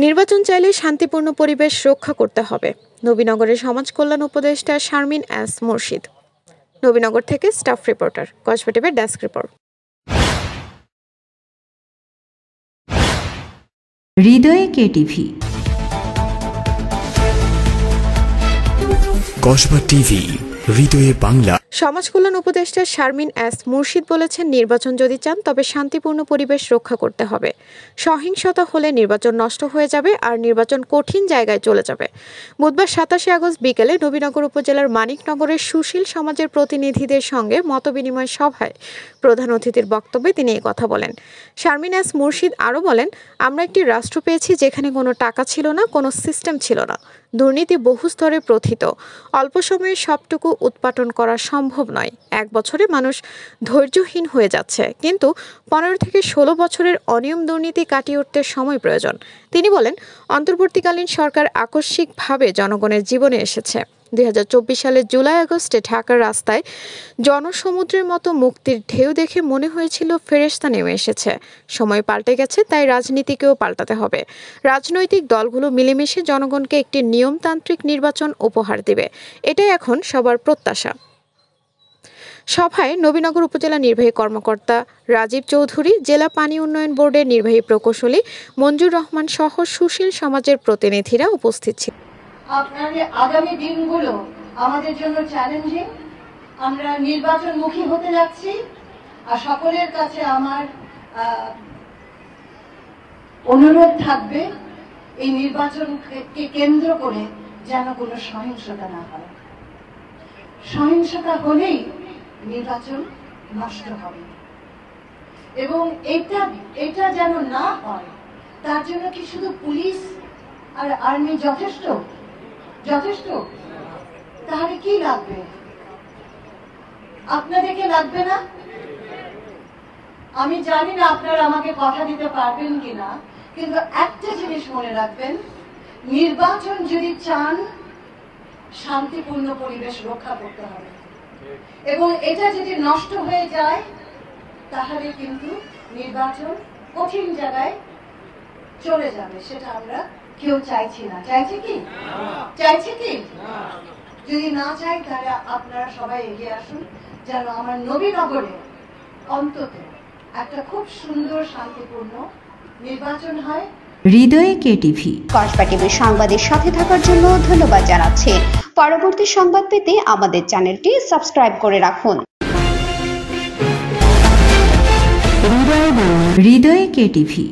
নির্বাচন চাইলে শান্তিপূর্ণ পরিবেশ রক্ষা করতে হবে। নবীনগরের সমাজ কল্যাণ উপদেষ্টা শারমিন এস মুর্শিদ। নবীনগর থেকে স্টাফ রিপোর্টার, কসবা টিভির ডেস্ক রিপোর্ট। হৃদয়ে কেটিভি, কসবা টিভি, হৃদয়ে বাংলা। সমাজ কল্যাণ উপদেষ্টা শারমিন এস মুর্শিদ বলেছেন, নির্বাচন যদি চান তবে শান্তিপূর্ণ পরিবেশ রক্ষা করতে হবে। সহিংসতা হলে নির্বাচন নষ্ট হয়ে যাবে আর নির্বাচন কঠিন জায়গায় চলে যাবে। বুধবার 27 আগস্ট বিকেলে নবীনগর উপজেলার মানিকনগরের সুশীল সমাজের প্রতিনিধিদের সঙ্গে মতবিনিময় সভায় প্রধান অতিথির বক্তব্যে তিনি এই কথা বলেন। শারমিন এস মুর্শিদ আরও বলেন, আমরা একটি রাষ্ট্র পেয়েছি যেখানে কোনো টাকা ছিল না, কোনো সিস্টেম ছিল না। দুর্নীতি বহু স্তরে প্রথিত। অল্প সময়ে সবটুকু উৎপাটন করা সম্ভব নয়। 1 বছরে মানুষ ধৈর্যহীন হয়ে যাচ্ছে, কিন্তু 15 থেকে 16 বছরের অনিয়ম দুর্নীতি কাটিয়ে উঠতে সময় প্রয়োজন। তিনি বলেন, অন্তর্বর্তীকালীন সরকার আকস্মিকভাবে জনগণের জীবনে এসেছে। 2024 সালের জুলাই আগস্টে ঢাকার রাস্তায় জনসমুদ্রের মতো মুক্তির ঢেউ দেখে মনে হয়েছিল ফেরেশতা নেমে এসেছে। সময় পাল্টে গেছে, তাই রাজনীতিকেও পাল্টাতে হবে। রাজনৈতিক দলগুলো মিলেমিশে জনগণকে একটি নিয়মতান্ত্রিক নির্বাচন উপহার দেবে, এটাই এখন সবার প্রত্যাশা। সভায় নবীনগর উপজেলা নির্বাহী কর্মকর্তা রাজীব চৌধুরী, জেলা পানি উন্নয়ন বোর্ডের নির্বাহী প্রকৌশলী মঞ্জুর রহমান সহ সুশীল সমাজের প্রতিনিধিরা উপস্থিত ছিলেন। আপনাদের আগামী দিনগুলো আমাদের জন্য চ্যালেঞ্জিং। আমরা নির্বাচনমুখী হতে যাচ্ছি, আর সকলের কাছে আমার অনুরোধ থাকবে, এই নির্বাচনকে কেন্দ্র করে যেন কোনো সহিংসতা না হয়। সহিংসতা হলেই নির্বাচন নষ্ট হবে, এবং এটা যেন না হয় তার জন্য কি শুধু পুলিশ আর আর্মি যথেষ্ট? তাহলে কি লাগবে? আপনাদেরকে লাগবে না? আমি জানি না আপনারা আমাকে কথা দিতে পারবেন কিনা, কিন্তু একটা জিনিস মনে রাখবেন, নির্বাচন যদি চান শান্তিপূর্ণ পরিবেশ রক্ষা করতে হবে, এবং এটা যদি নষ্ট হয়ে যায় তাহলে কিন্তু নির্বাচন কঠিন জায়গায় চলে যাবে। সেটা আমরা কেউ চাইছি না। চাইছে কি? যদি না চাই তাহলে আপনারা সবাই এগিয়ে আসুন, যেন আমার নবীনগরে অন্তত একটা খুব সুন্দর শান্তিপূর্ণ নির্বাচন হয়। হৃদয়ে কেটিভি, কসবা টিভির সংবাদের সাথে থাকার জন্য ধন্যবাদ জানাচ্ছি। পরবর্তী সংবাদ পেতে আমাদের চ্যানেলটি সাবস্ক্রাইব করে রাখুন। হৃদয়ে কেটিভি।